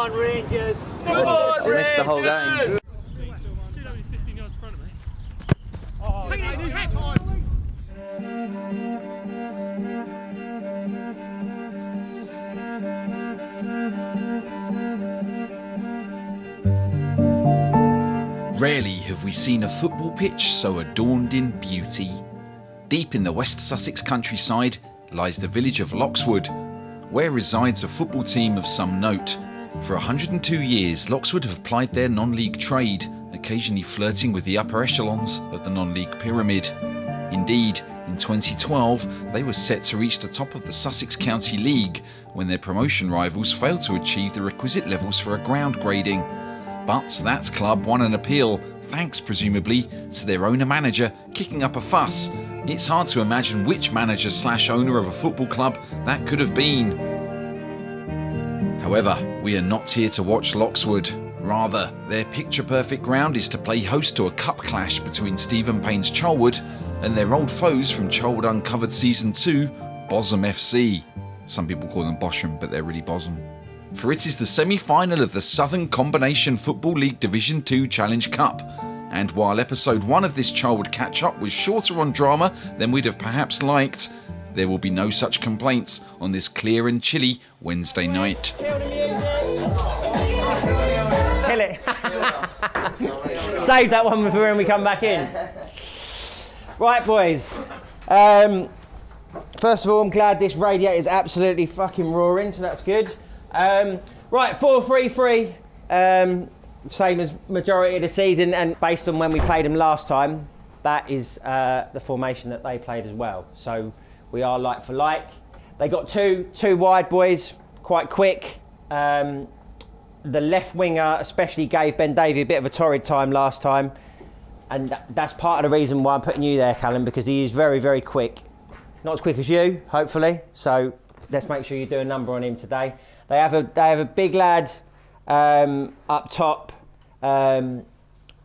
on, Rangers! Come on, I missed the whole game. Rarely have we seen a football pitch so adorned in beauty. Deep in the West Sussex countryside lies the village of Loxwood, where resides a football team of some note. For 102 years, Loxwood have plied their non-league trade, occasionally flirting with the upper echelons of the non-league pyramid. Indeed, in 2012, they were set to reach the top of the Sussex County League when their promotion rivals failed to achieve the requisite levels for a ground grading. But that club won an appeal, thanks presumably to their owner-manager kicking up a fuss. It's hard to imagine which manager/owner of a football club that could have been. However, we are not here to watch Loxwood. Rather, their picture-perfect ground is to play host to a cup clash between Steven Payne's Charlwood and their old foes from Charlwood Uncovered Season 2, Bosham FC. Some people call them Bosham, but they're really Bosham. For it is the semi-final of the Southern Combination Football League Division 2 Challenge Cup. And while episode 1 of this Charlwood catch-up was shorter on drama than we'd have perhaps liked, there will be no such complaints on this clear and chilly Wednesday night. Kill it. Save that one for when we come back in. Right, boys. First of all, I'm glad this radiator is absolutely fucking roaring, so that's good. Right, 4-3-3, same as majority of the season, and based on when we played them last time, that is the formation that they played as well. So we are like for like. They got two wide boys, quite quick. The left winger especially gave Ben Davey a bit of a torrid time last time, and that's part of the reason why I'm putting you there, Callum, because he is very, very quick. Not as quick as you, hopefully, so let's make sure you do a number on him today. They have a big lad up top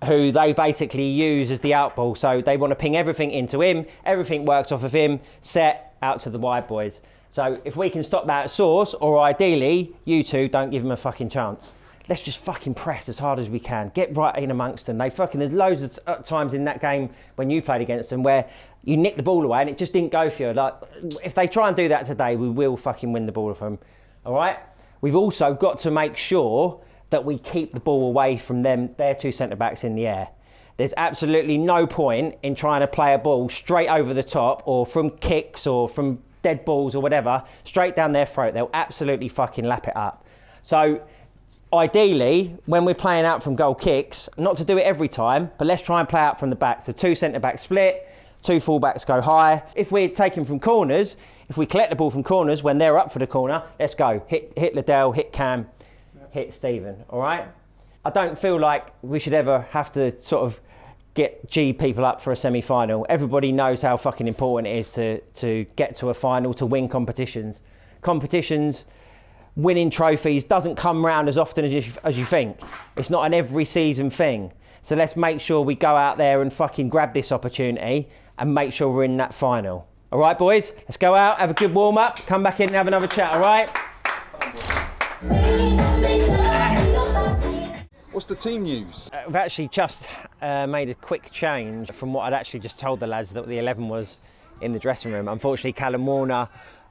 who they basically use as the outball. So they want to ping everything into him. Everything works off of him. Set out to the wide boys. So if we can stop that at source, or ideally, you two don't give him a fucking chance. Let's just fucking press as hard as we can. Get right in amongst them. There's loads of times in that game when you played against them where you nicked the ball away and it just didn't go for you. Like, if they try and do that today, we will fucking win the ball from them. All right? We've also got to make sure that we keep the ball away from them, their two centre-backs in the air. There's absolutely no point in trying to play a ball straight over the top or from kicks or from dead balls or whatever, straight down their throat. They'll absolutely fucking lap it up. So ideally, when we're playing out from goal kicks, not to do it every time, but let's try and play out from the back. So two centre-backs split, two full-backs go high. If we're taking from corners, if we collect the ball from corners when they're up for the corner, let's go. Hit Liddell, hit Cam, hit Steven, all right? I don't feel like we should ever have to sort of get G people up for a semi-final. Everybody knows how fucking important it is to get to a final, to win competitions. Winning trophies doesn't come round as often as you think. It's not an every season thing. So let's make sure we go out there and fucking grab this opportunity and make sure we're in that final. All right, boys, let's go out, have a good warm-up, come back in and have another chat, all right? What's the team news? We've actually just made a quick change from what I'd actually just told the lads that the 11 was in the dressing room. Unfortunately, Callum Warner,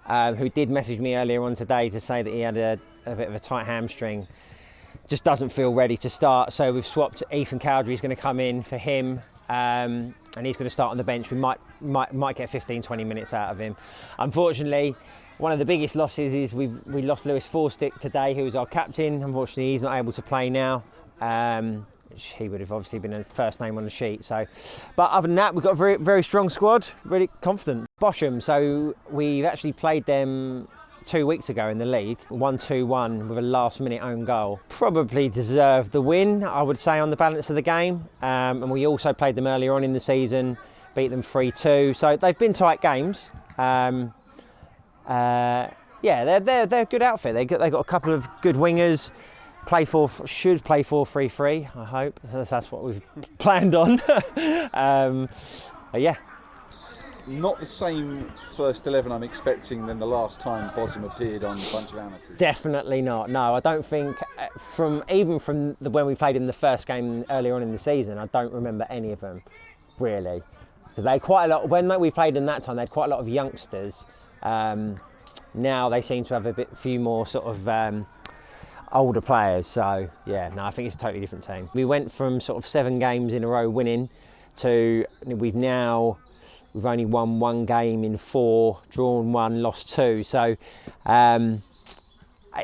who did message me earlier on today to say that he had a bit of a tight hamstring, just doesn't feel ready to start. So we've swapped. Ethan Cowdery's going to come in for him, and he's going to start on the bench. We might get 15-20 minutes out of him. Unfortunately, one of the biggest losses is we lost Lewis Forstick today, who was our captain. Unfortunately, he's not able to play now. He would have obviously been a first name on the sheet. So, but other than that, we've got a very, very strong squad, really confident. Bosham, so we've actually played them 2 weeks ago in the league, 1-2-1 with a last minute own goal. Probably deserved the win, I would say, on the balance of the game. And we also played them earlier on in the season, beat them 3-2. So they've been tight games. Yeah, they're a good outfit. They've got a couple of good wingers. Should play 4-3-3, I hope. That's what we've planned on. Yeah. Not the same first 11 I'm expecting than the last time Bosham appeared on a bunch of amateurs. Definitely not. No, I don't think. when we played in the first game earlier on in the season, I don't remember any of them, really. Because they had quite a lot, when we played in that time, they had quite a lot of youngsters. Now they seem to have a few more sort of older players. So, yeah, no, I think it's a totally different team. We went from sort of 7 games in a row winning to we've only won 1 game in 4, drawn 1, lost 2. So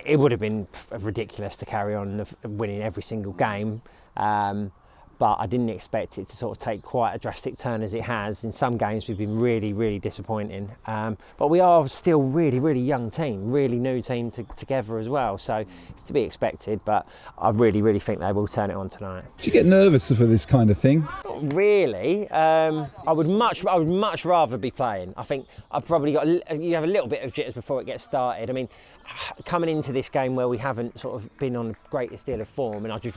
it would have been ridiculous to carry on winning every single game. But I didn't expect it to sort of take quite a drastic turn as it has. In some games we've been really, really disappointing. But we are still really, really young team, really new team together as well. So it's to be expected, but I really, really think they will turn it on tonight. Do you get nervous for this kind of thing? Not really. I would much rather be playing. I think I've probably you have a little bit of jitters before it gets started. I mean, coming into this game where we haven't sort of been on the greatest deal of form and I'm just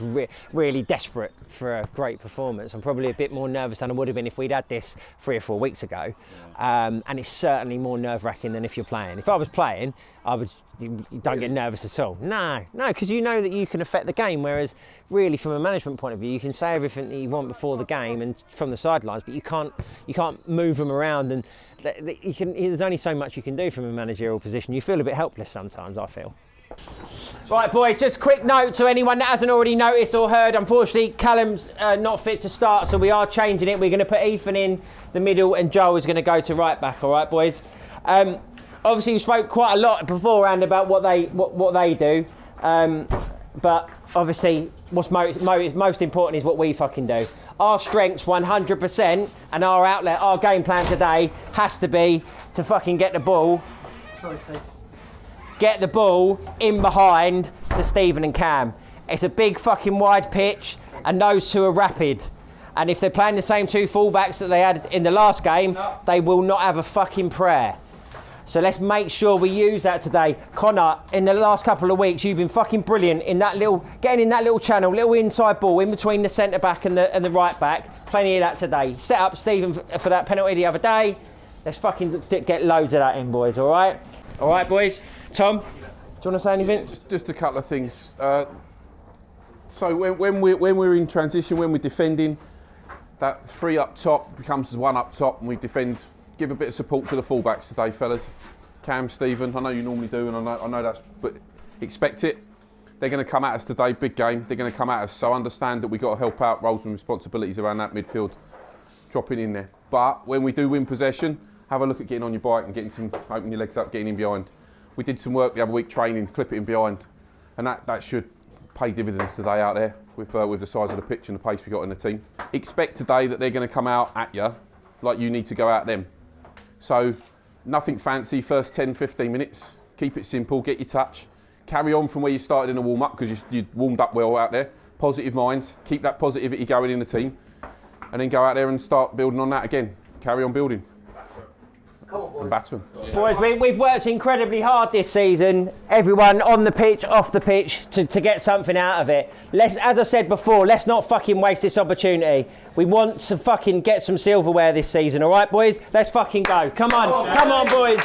really desperate for a great performance, I'm probably a bit more nervous than I would have been if we'd had this 3 or 4 weeks ago. And it's certainly more nerve-wracking than if you're playing. If I was playing, you don't get nervous at all. No, because you know that you can affect the game, whereas really from a management point of view, you can say everything that you want before the game and from the sidelines, but you can't move them around, and there's only so much you can do from a managerial position. You feel a bit helpless sometimes, I feel. Right, boys, just a quick note to anyone that hasn't already noticed or heard. Unfortunately, Callum's not fit to start, so we are changing it. We're going to put Ethan in the middle and Joel is going to go to right back. All right, boys? Obviously, we spoke quite a lot beforehand about what they do. But obviously, what's most important is what we fucking do. Our strengths 100% and our outlet, our game plan today has to be to fucking get the ball. Sorry, Steve. Get the ball in behind to Steven and Cam. It's a big fucking wide pitch and those two are rapid. And if they're playing the same 2 fullbacks that they had in the last game, they will not have a fucking prayer. So let's make sure we use that today. Connor, in the last couple of weeks, you've been fucking brilliant in getting in that little channel, little inside ball in between the centre back and the right back. Plenty of that today. Set up Steven for that penalty the other day. Let's fucking get loads of that in, boys. All right? All right, boys. Tom, do you want to say anything? Just a couple of things. So when we're in transition, when we're defending, that 3 up top becomes 1 up top, and we defend. Give a bit of support to the fullbacks today, fellas. Cam, Steven, I know you normally do, and I know that's, but expect it. They're going to come at us today, big game. They're going to come at us, so understand that we've got to help out roles and responsibilities around that midfield, dropping in there. But when we do win possession, have a look at getting on your bike and opening your legs up, getting in behind. We did some work the other week training, clip it in behind, and that should pay dividends today out there with the size of the pitch and the pace we got in the team. Expect today that they're going to come out at you like you need to go at them. So nothing fancy, first 10, 15 minutes, keep it simple, get your touch, carry on from where you started in the warm-up because you warmed up well out there, positive minds, keep that positivity going in the team, and then go out there and start building on that again, carry on building. And batsman. Boys, we've worked incredibly hard this season, everyone on the pitch, off the pitch, to get something out of it. As I said before, let's not fucking waste this opportunity. We want to fucking get some silverware this season, all right, boys? Let's fucking go. Come on, boys.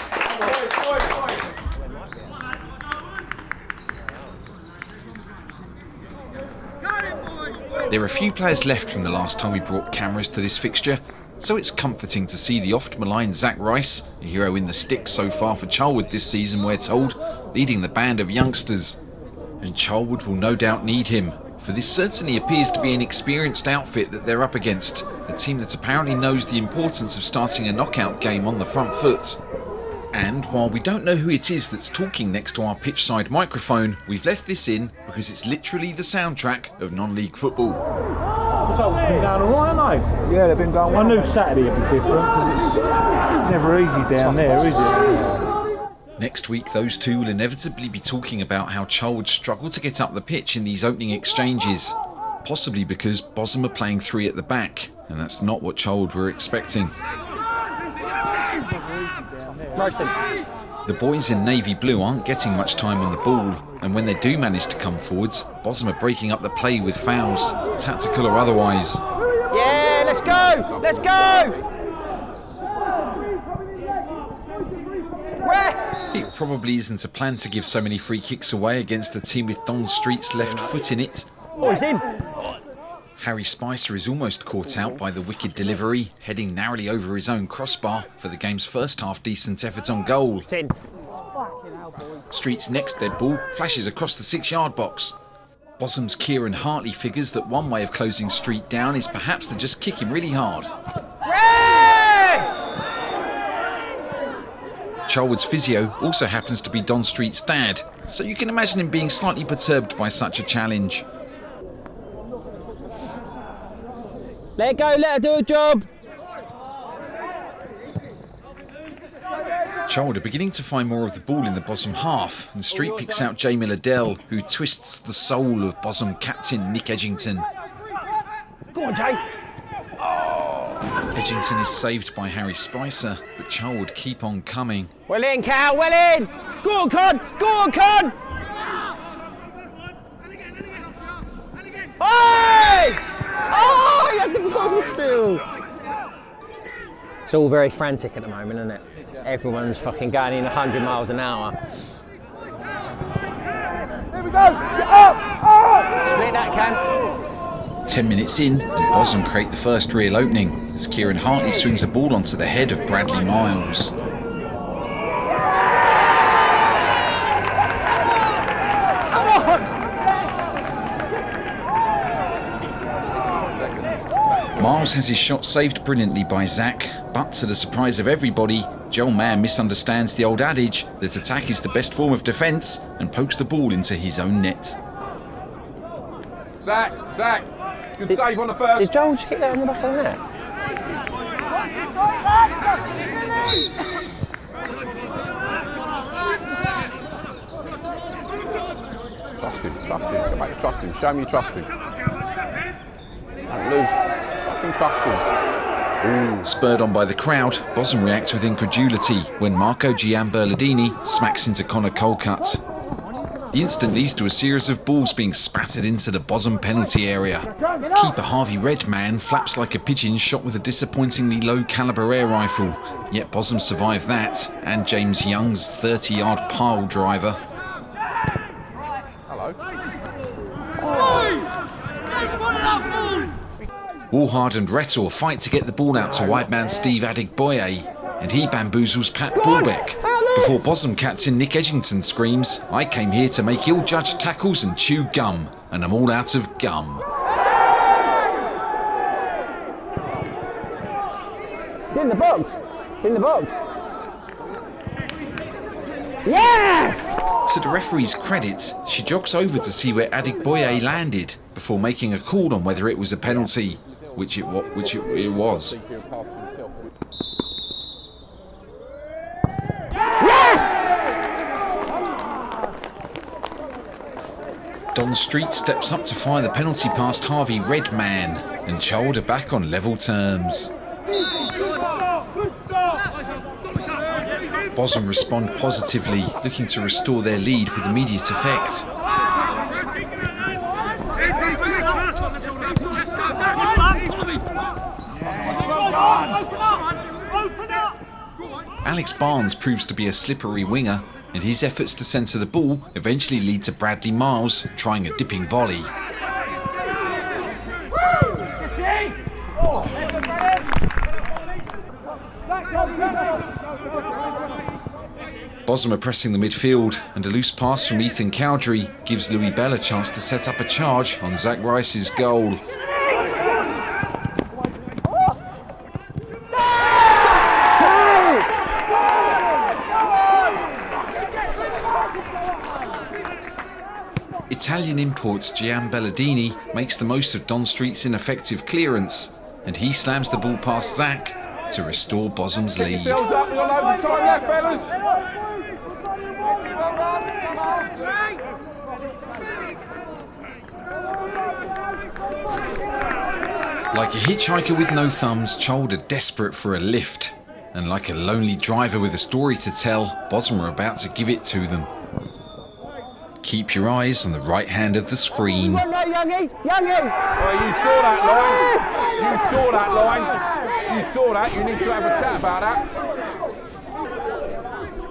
There are a few players left from the last time we brought cameras to this fixture, so it's comforting to see the oft-maligned Zach Rice, a hero in the sticks so far for Charlwood this season, we're told, leading the band of youngsters. And Charlwood will no doubt need him, for this certainly appears to be an experienced outfit that they're up against, a team that apparently knows the importance of starting a knockout game on the front foot. And while we don't know who it is that's talking next to our pitchside microphone, we've left this in because it's literally the soundtrack of non-league football. Results been going alright, haven't they? Yeah, they've been going well. I knew Saturday would be different because it's never easy down there, is it? Next week, those two will inevitably be talking about how Charlwood struggled to get up the pitch in these opening exchanges, possibly because Bosham are playing 3 at the back, and that's not what Charlwood were expecting. The boys in navy blue aren't getting much time on the ball, and when they do manage to come forwards, Bosham are breaking up the play with fouls, tactical or otherwise. Yeah, let's go! Let's go! It probably isn't a plan to give so many free kicks away against a team with Don Street's left foot in it. Oh, he's in. Harry Spicer is almost caught out by the wicked delivery, heading narrowly over his own crossbar for the game's first half decent effort on goal. It's in. Street's next dead ball flashes across the 6-yard box. Bosham's Kieran Hartley figures that one way of closing Street down is perhaps to just kick him really hard. Charlwood's physio also happens to be Don Street's dad, so you can imagine him being slightly perturbed by such a challenge. Let it go, let her do a job. Charlwood are beginning to find more of the ball in the Bosham half, and Street picks out Jamie Liddell, who twists the soul of Bosham captain Nick Edgington. Go on, Jay. Edgington is saved by Harry Spicer, but Charlwood keep on coming. Well in, Cal, well in. Go on, Con. Go on, Con. Hey! Oh, you had the ball still. It's all very frantic at the moment, isn't it? Everyone's fucking going in 100 miles an hour. Here we go! Get up! Split that, Cam. 10 minutes in, and Bosham create the first real opening, as Kieran Hartley swings a ball onto the head of Bradley Miles. Miles has his shot saved brilliantly by Zach, but to the surprise of everybody, Joel Mann misunderstands the old adage that attack is the best form of defence and pokes the ball into his own net. Zach, good save on the first. Did Joel just kick that on the back of the net? Trust him. Go back to trust him. Show me you trust him. Don't lose. Fucking trust him. Spurred on by the crowd, Bosham reacts with incredulity when Marco Gianberladini smacks into Connor Colcutt. The incident leads to a series of balls being spattered into the Bosham penalty area. Keeper Harvey Redman flaps like a pigeon shot with a disappointingly low-caliber air rifle, yet Bosham survive that and James Young's 30-yard pile driver. Hello. Warhard and Rettor fight to get the ball out to wide man Steve Adegboye, and he bamboozles Pat Bulbeck. Before Bosham captain Nick Edgington screams, "I came here to make ill-judged tackles and chew gum, and I'm all out of gum." It's in the box. In the box. Yes! To the referee's credit, she jogs over to see where Adegboye landed before making a call on whether it was a penalty, which it was. Don Street steps up to fire the penalty past Harvey Redman, and Charlwood are back on level terms. Bosham respond positively, looking to restore their lead with immediate effect. Alex Barnes proves to be a slippery winger, and his efforts to centre the ball eventually lead to Bradley Miles trying a dipping volley. Bosham are pressing the midfield, and a loose pass from Ethan Cowdery gives Louis Bell a chance to set up a charge on Zach Rice's goal. Italian imports Gianberladini makes the most of Don Street's ineffective clearance, and he slams the ball past Zach to restore Bosham's lead. Get yourselves up, you've got loads of time left, fellas. Like a hitchhiker with no thumbs, Charlwood are desperate for a lift, and like a lonely driver with a story to tell, Bosham are about to give it to them. Keep your eyes on the right hand of the screen. No, Youngie! Well, you saw that line. You saw that line. You saw that. You need to have a chat about that.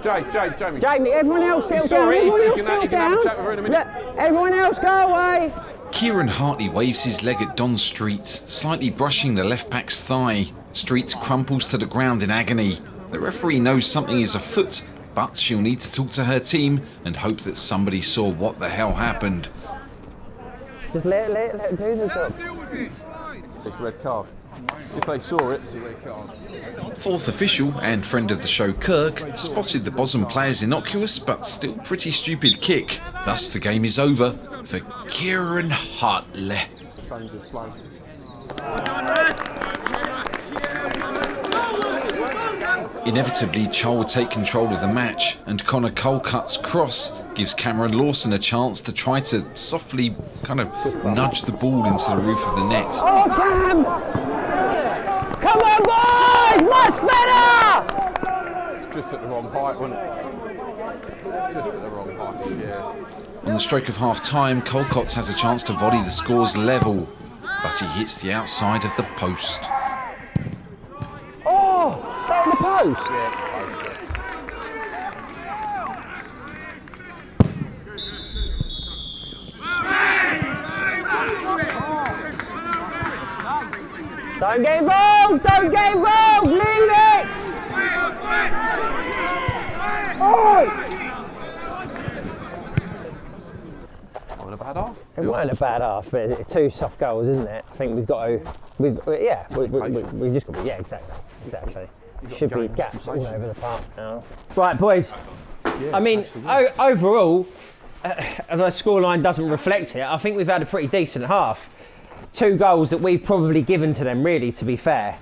Jamie. Jamie, everyone else settle down. Sorry, Everyone you else can settle have a down. chat with her in a minute. Look, everyone else go away. Kieran Hartley waves his leg at Don Street, slightly brushing the left back's thigh. Street crumples to the ground in agony. The referee knows something is afoot, but she'll need to talk to her team and hope that somebody saw what the hell happened. Just let it do the job. It's a red card. If they saw it, it's a red card. Fourth official and friend of the show Kirk spotted the Bosham player's innocuous but still pretty stupid kick. Thus the game is over for Kieran Hartley. Dangerous play. Inevitably, Charl will take control of the match, and Connor Colcutt's cross gives Cameron Lawson a chance to try to softly kind of nudge the ball into the roof of the net. Oh, Cam! Come on, boys! Much better! It's just at the wrong height, wasn't it? Just at the wrong height, yeah. On the stroke of half-time, Colcott has a chance to volley the scores level, but he hits the outside of the post. Oh, that in the post? Don't get involved! Don't get involved! Leave it! Oh! Not a bad half. It wasn't a bad half, but it's two soft goals, isn't it? I think we've got to, we've just got to, yeah, exactly. Should be gaps all over the park now. Right, boys. I mean, overall, the scoreline doesn't reflect it. I think we've had a pretty decent half. 2 goals that we've probably given to them, really, to be fair.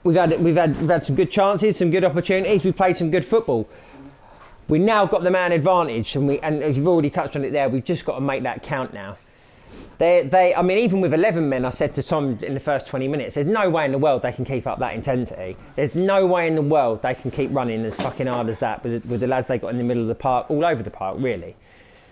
We've had some good chances, some good opportunities. We've played some good football. We now got the man advantage, and as you've already touched on it there, we've just got to make that count now. I mean, even with 11 men, I said to Tom in the first 20 minutes, there's no way in the world they can keep up that intensity. There's no way in the world they can keep running as fucking hard as that with the lads they got in the middle of the park, all over the park, really.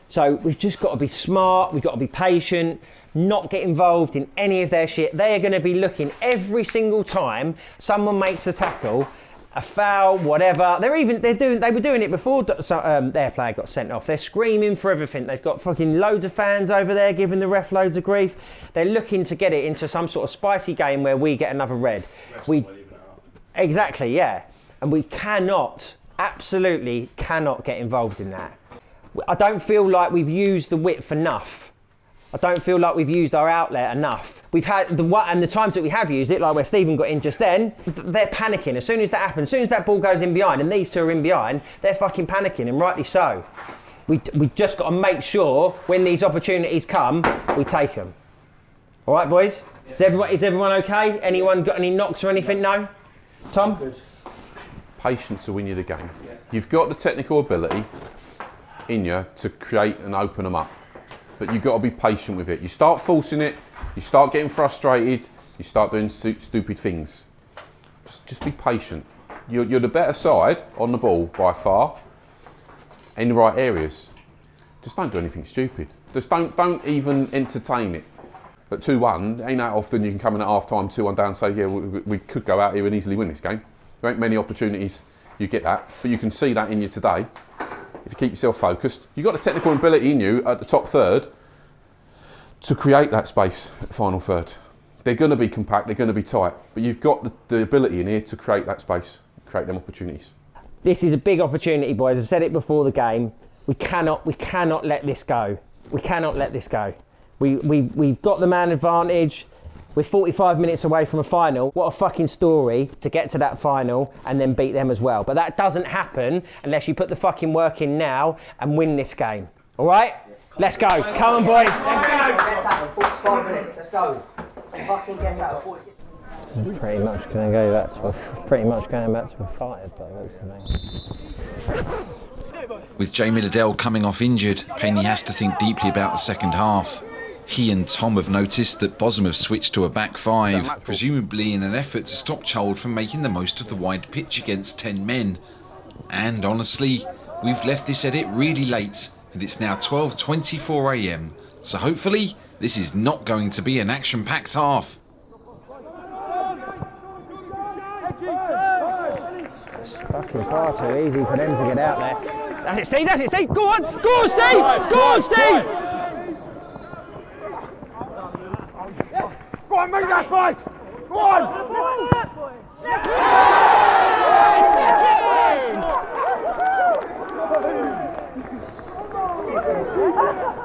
So we've just got to be smart, we've got to be patient, not get involved in any of their shit. They are going to be looking every single time someone makes a tackle, a foul, whatever. They were doing it before their player got sent off. They're screaming for everything. They've got fucking loads of fans over there giving the ref loads of grief. They're looking to get it into some sort of spicy game where we get another red. Exactly, yeah. And we absolutely cannot get involved in that. I don't feel like we've used the width enough. I don't feel like we've used our outlet enough. We've had the times that we have used it, like where Steven got in just then, they're panicking. As soon as that happens, as soon as that ball goes in behind, and these two are in behind, they're fucking panicking, and rightly so. We just got to make sure when these opportunities come, we take them. All right, boys? Yeah. Is everyone okay? Anyone got any knocks or anything? No? Tom? Patience will win you the game. Yeah. You've got the technical ability in you to create and open them up. But you've got to be patient with it. You start forcing it, you start getting frustrated, you start doing stupid things. Just be patient. You're the better side on the ball by far, in the right areas. Just don't do anything stupid. Just don't even entertain it. At 2-1, ain't that often you can come in at half-time 2-1 down and say, yeah, we could go out here and easily win this game. There ain't many opportunities you get that, but you can see that in you today. If you keep yourself focused, you've got the technical ability in you at the top third to create that space at the final third. They're going to be compact, they're going to be tight, but you've got the ability in here to create that space, create them opportunities. This is a big opportunity, boys. I said it before the game. We cannot let this go. We cannot let this go. We've got the man advantage. We're 45 minutes away from a final. What a fucking story to get to that final and then beat them as well. But that doesn't happen unless you put the fucking work in now and win this game. All right? Let's go. Come on, boys. Let's go. Get out of 45 minutes. Let's go. Fucking get out of 40. Pretty much going back to a 5 by the looks of things. With Jamie Liddell coming off injured, Payne has to think deeply about the second half. He and Tom have noticed that Bosham have switched to a back 5, presumably in an effort to stop Charlwood from making the most of the wide pitch against 10 men. And honestly, we've left this edit really late, and it's now 12:24 AM, so hopefully this is not going to be an action-packed half. Fucking far too easy for them to get out there. That's it, Steve, that's it, Steve! Go on, Steve! Go on, Steve! Go on, make that fight! Go on!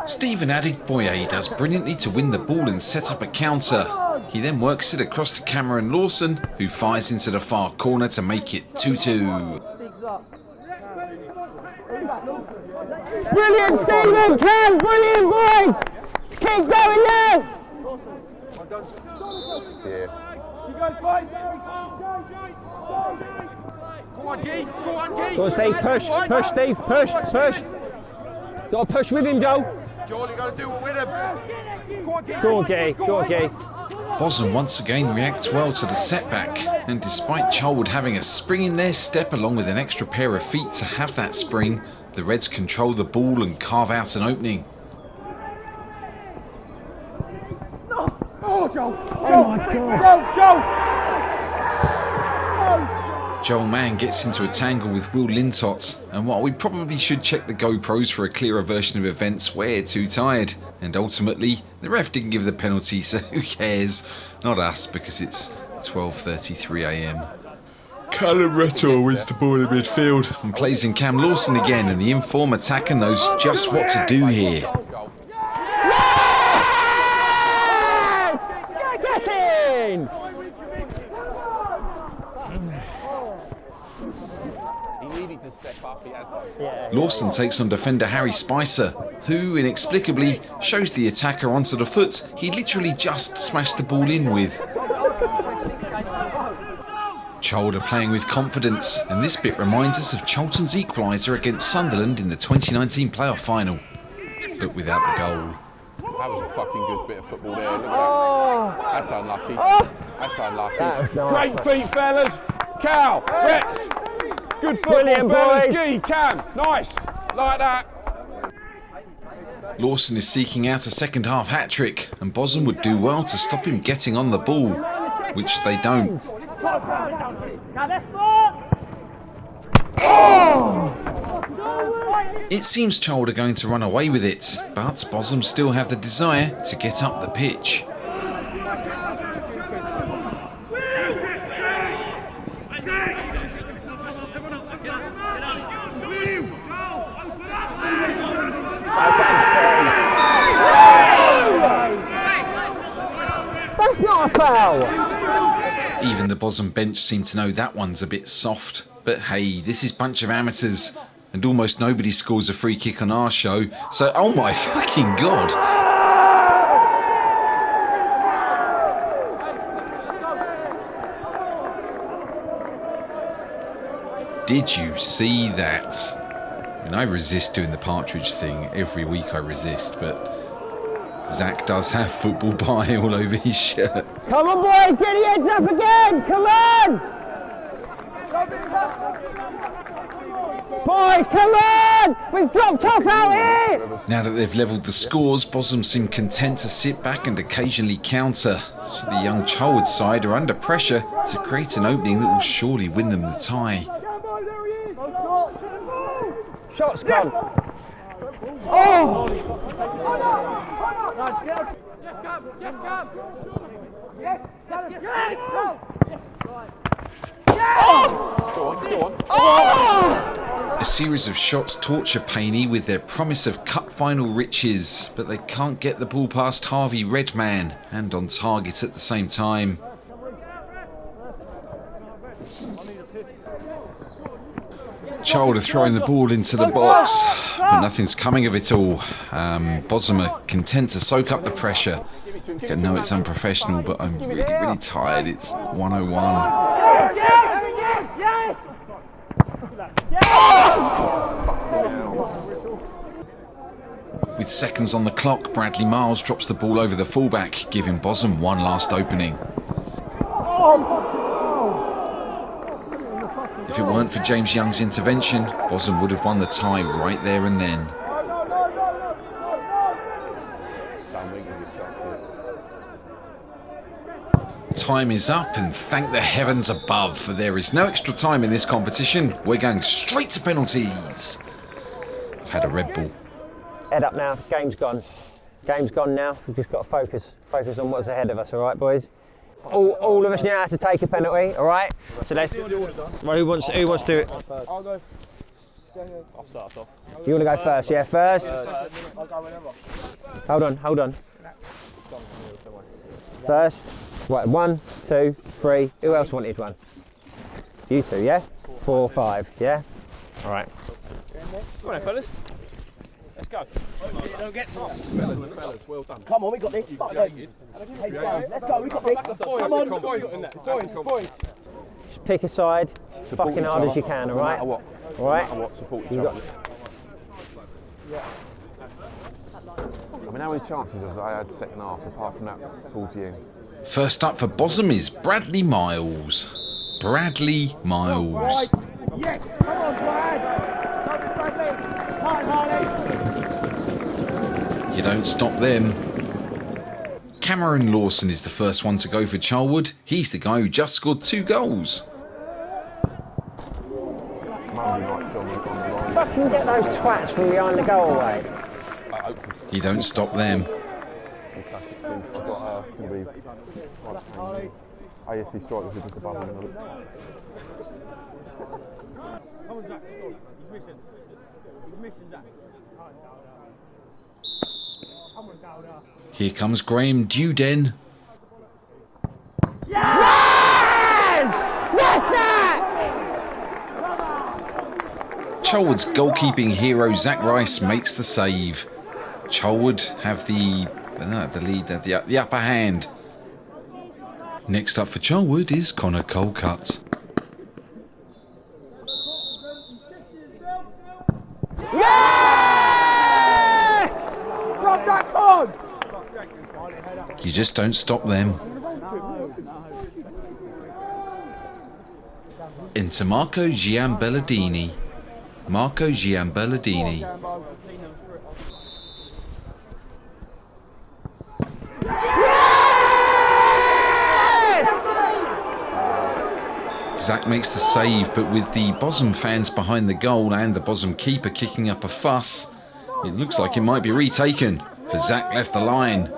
Stephen Adegboye does brilliantly to win the ball and set up a counter. He then works it across to Cameron Lawson, who fires into the far corner to make it 2-2. Brilliant, Stephen! Cam, brilliant, boys! Keep going now! Go on, Steve, push, Steve, push. Got to push with him, Joel. Joel, you got to do it with him. Go on, Gay. Bosham once again reacts well to the setback, and despite Charlwood having a spring in their step along with an extra pair of feet to have that spring, the Reds control the ball and carve out an opening. Oh, Joel! Joel Mann gets into a tangle with Will Lintott, and while we probably should check the GoPros for a clearer version of events, we're too tired. And ultimately, the ref didn't give the penalty, so who cares? Not us, because it's 12:33 AM. Narrator wins the ball in midfield and plays in Cam Lawson again, and the inform attacker knows just what to do here. Yes! Get in! To step up, he has done. Lawson takes on defender Harry Spicer, who inexplicably shows the attacker onto the foot he literally just smashed the ball in with. Charlwood are playing with confidence, and this bit reminds us of Charlton's equaliser against Sunderland in the 2019 playoff final, but without the goal. That was a fucking good bit of football there. Look at that. That's unlucky. That's unlucky. That was nice. Great feet, fellas. Cal, Rex. Good football, Brilliant, fellas. boys. Gee, Cam, nice. Like that. Lawson is seeking out a second half hat-trick, and Bosham would do well to stop him getting on the ball, which they don't. It seems Charlwood are going to run away with it, but Bosham still have the desire to get up the pitch. That's not a foul! Even the Bosham bench seem to know that one's a bit soft. But hey, this is a bunch of amateurs, and almost nobody scores a free kick on our show, so oh my fucking god! Did you see that? I mean, I resist doing the partridge thing. Every week I resist, but Zach does have football pie all over his shirt. Come on, boys, get your heads up again! Come on! Boys, come on! We've dropped off out here! Now that they've levelled the scores, Bosham seem content to sit back and occasionally counter, so the young Charlwood side are under pressure to create an opening that will surely win them the tie. Shots come. Oh! Go on. A series of shots torture Payne with their promise of cup final riches, but they can't get the ball past Harvey Redman and on target at the same time. Charlwood are throwing the ball into the box, but nothing's coming of it all. Bosham are content to soak up the pressure. I know it's unprofessional, but I'm really tired. It's 101. With seconds on the clock, Bradley Miles drops the ball over the fullback, giving Bosham one last opening. If it weren't for James Young's intervention, Bosham would have won the tie right there and then. time is up, and thank the heavens above, for there is no extra time in this competition. We're going straight to penalties. I've had a Red Bull. Head up now, game's gone. Game's gone now, we've just got to focus on what's ahead of us, all right, boys? All of us know how to take a penalty, all right? So let's. Well, who wants to? I'll go. I'll start us off. You want to go first? Yeah, first. I'll go whenever. Hold on. First. Right, 1, 2, 3. Who else wanted one? You two, yeah? 4, 5, yeah? All right. Come on then, fellas. Let's go. Don't get to us. Fellas, well done. Come on, we got this. Let's go, we got this. Come on. Boys. Just pick a side, fucking hard as you can, all right? No matter what. All right? No matter what, support each other. I mean, how many chances have I had second half apart from that towards the end? First up for Bosham is Bradley Miles. Bradley Miles. Yes, come on, Brad. You don't stop them. Cameron Lawson is the first one to go for Charlwood. He's the guy who just scored 2 goals. Fucking get those twats from behind the goal away. You don't stop them. I've got ASC strikers are just above him. Come on, Zach. He's missing. He's missing, Zach. Come on, Dowder. Here comes Graham Duden. Yes! What's that? Charlwood's goalkeeping hero Zach Rice makes the save. Charlwood have the lead, the upper hand. Next up for Charlwood is Connor Colcutt. Yes! Drop that con! You just don't stop them. Into Marco Giambelladini. Marco Giambelladini. Zach makes the save, but with the Bosham fans behind the goal and the Bosham keeper kicking up a fuss, it looks like it might be retaken, for Zach left the line.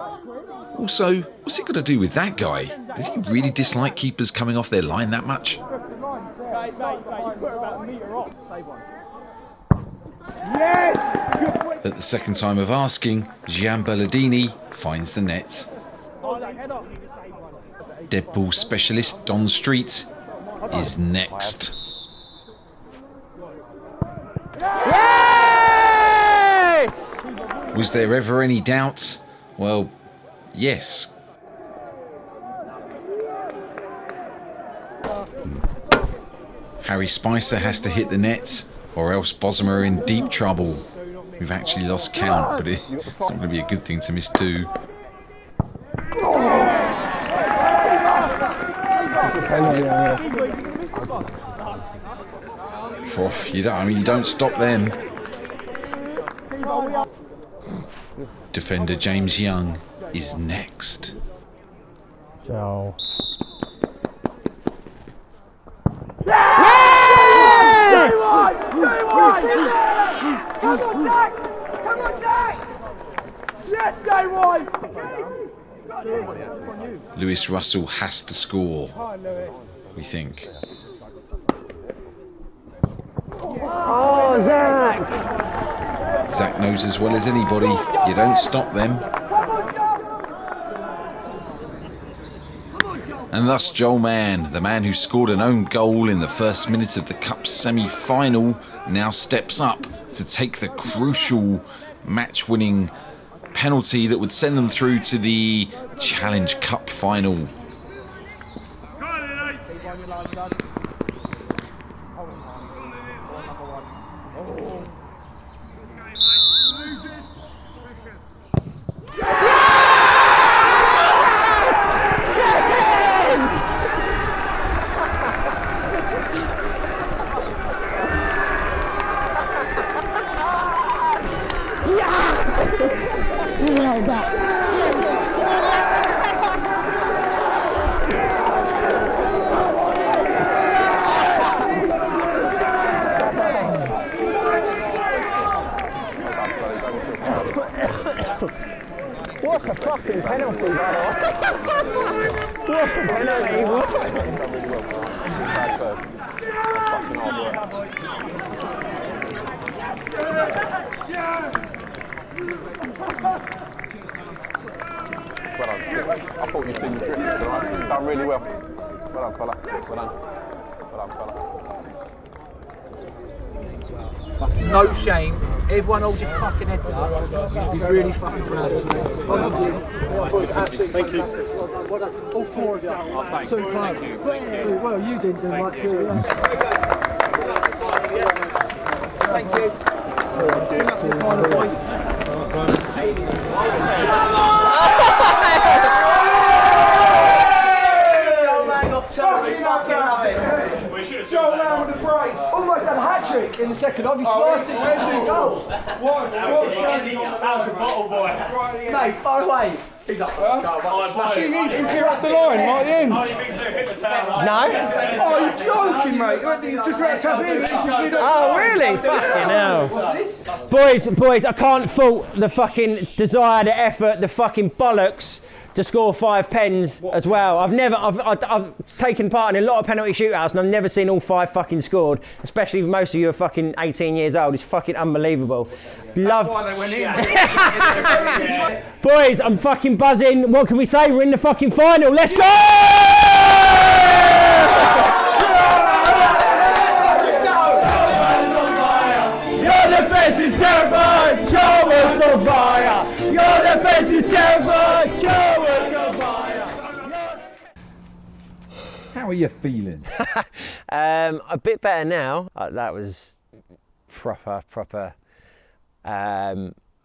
Also, what's it got to do with that guy? Does he really dislike keepers coming off their line that much? At the second time of asking, Giambelladini finds the net. Deadpool specialist Don Street is next. Yes! Was there ever any doubt? Well, yes. Harry Spicer has to hit the net, or else Bosham are in deep trouble. We've actually lost count, but it's not going to be a good thing to miss 2. You don't stop them. Defender James Young is next. Joe. Lewis Russell has to score, we think. Oh, Zach! Zach knows as well as anybody, you don't stop them. And thus Joel Mann, the man who scored an own goal in the first minute of the Cup semi-final, now steps up to take the crucial match-winning penalty that would send them through to the Challenge Cup final. What a fucking penalty, by the way. What a penalty. What? Well done, Skip. I thought your team were terrific tonight. Done really well. Well done, fella. Well done. Well done, fella. No shame. Everyone hold your fucking heads up. You should be really fucking proud of yourself. Thank you. All four of you. Superb. Well, you didn't do much, did you? Thank you. Joel man with the brace. Almost had a hat-trick in the second half. He sliced it to the goal. Watch. That was a bottle boy. Mate, by the way, he's up. See me from clear off the line right at the end. Oh, you think so? Hit the tail. No? Oh, you're joking, mate. He's just about to tap in. Oh, really? Fucking hell. Boys, I can't fault the fucking desire, the effort, the fucking bollocks to score 5 pens as well. I've taken part in a lot of penalty shootouts and I've never seen all 5 fucking scored, especially if most of you are fucking 18 years old. It's fucking unbelievable. Love. That's why they went in. Boys, I'm fucking buzzing. What can we say? We're in the fucking final. Let's go! Your defence is terrified, Charlwood's on fire. Your defence is terrified, Charlwood's on fire. How are you feeling? A bit better now. That was proper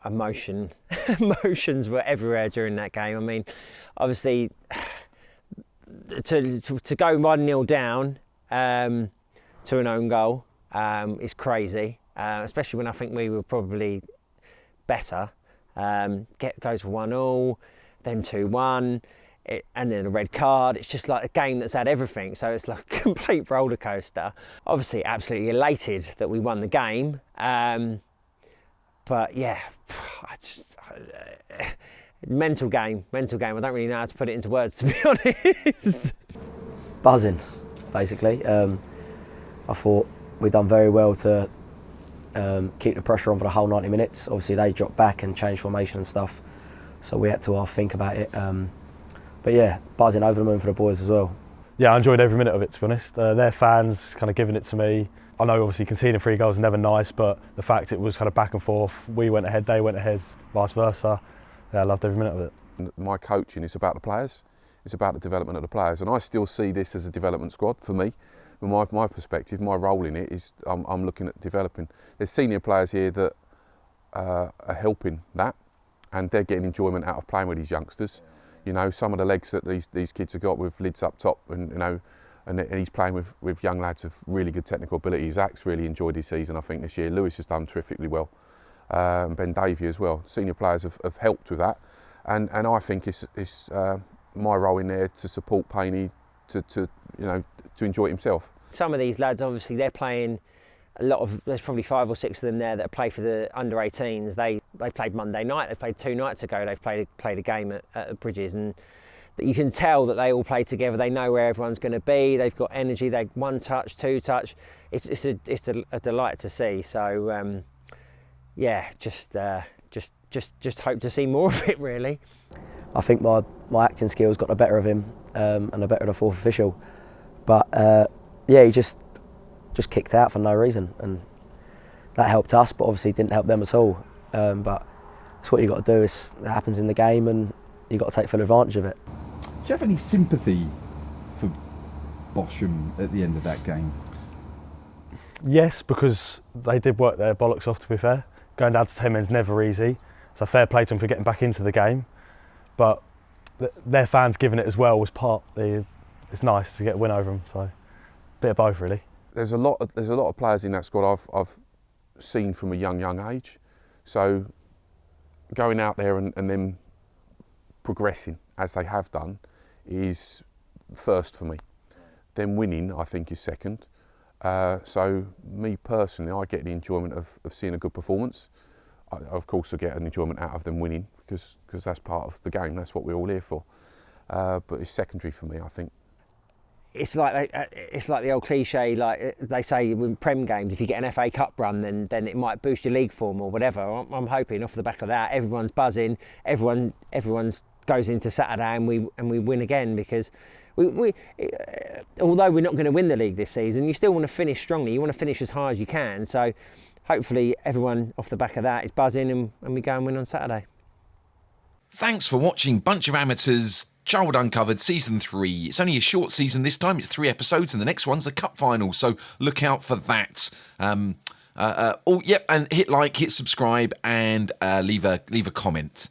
emotion. Emotions were everywhere during that game. I mean, obviously, to go 1-0 down to an own goal is crazy. Especially when I think we were probably better. Goes for 1-1, then 2-1, and then a red card. It's just like a game that's had everything, so it's like a complete roller coaster. Obviously, absolutely elated that we won the game, but yeah, mental game. I don't really know how to put it into words, to be honest. Buzzing, basically. I thought we'd done very well to keep the pressure on for the whole 90 minutes. Obviously they dropped back and changed formation and stuff, so we had to think about it. But yeah, buzzing, over the moon for the boys as well. Yeah, I enjoyed every minute of it, to be honest. Their fans kind of giving it to me. I know obviously conceding 3 goals is never nice, but the fact it was kind of back and forth, we went ahead, they went ahead, vice versa. Yeah, I loved every minute of it. My coaching is about the players. It's about the development of the players, and I still see this as a development squad for me. From my perspective, my role in it is I'm looking at developing. There's senior players here that are helping that, and they're getting enjoyment out of playing with these youngsters. You know, some of the legs that these kids have got with lids up top, and you know, and he's playing with young lads of really good technical ability. Zach's really enjoyed his season, I think, this year. Lewis has done terrifically well, Ben Davey as well. Senior players have helped with that, and I think it's my role in there to support Payne to enjoy it himself. Some of these lads, obviously, they're playing a lot of. There's probably 5 or 6 of them there that play for the under-18s. They played Monday night. They played 2 nights ago. They've played a game at Bridges, and you can tell that they all play together. They know where everyone's going to be. They've got energy. They 1 touch, 2 touch. It's a delight to see. So yeah, just hope to see more of it, really. I think my acting skills got the better of him and the better of the 4th official, but yeah, he just kicked out for no reason, and that helped us, but obviously didn't help them at all. But that's what you got to do. It happens in the game, and you got to take full advantage of it. Do you have any sympathy for Bosham at the end of that game? Yes, because they did work their bollocks off, to be fair. Going down to 10 men's never easy, so fair play to them for getting back into the game. But their fans giving it as well was it's nice to get a win over them, so a bit of both, really. There's a lot of players in that squad I've seen from a young age, so going out there and them progressing as they have done is first for me. Then winning, I think, is second. So me personally, I get the enjoyment of seeing a good performance. Of course, I get an enjoyment out of them winning because that's part of the game. That's what we're all here for. But it's secondary for me, I think. It's like the old cliche, like they say in Prem games, if you get an FA Cup run, then it might boost your league form or whatever. I'm hoping off the back of that, everyone's buzzing, everyone's goes into Saturday and we win again, because we although we're not going to win the league this season, you still want to finish strongly. You want to finish as high as you can. So hopefully everyone off the back of that is buzzing and we go and win on Saturday. Thanks for watching Bunch of Amateurs Charlwood Uncovered Season 3. It's only a short season this time, it's 3 episodes, and the next one's the Cup Final, so look out for that. And hit like, hit subscribe, and leave a comment.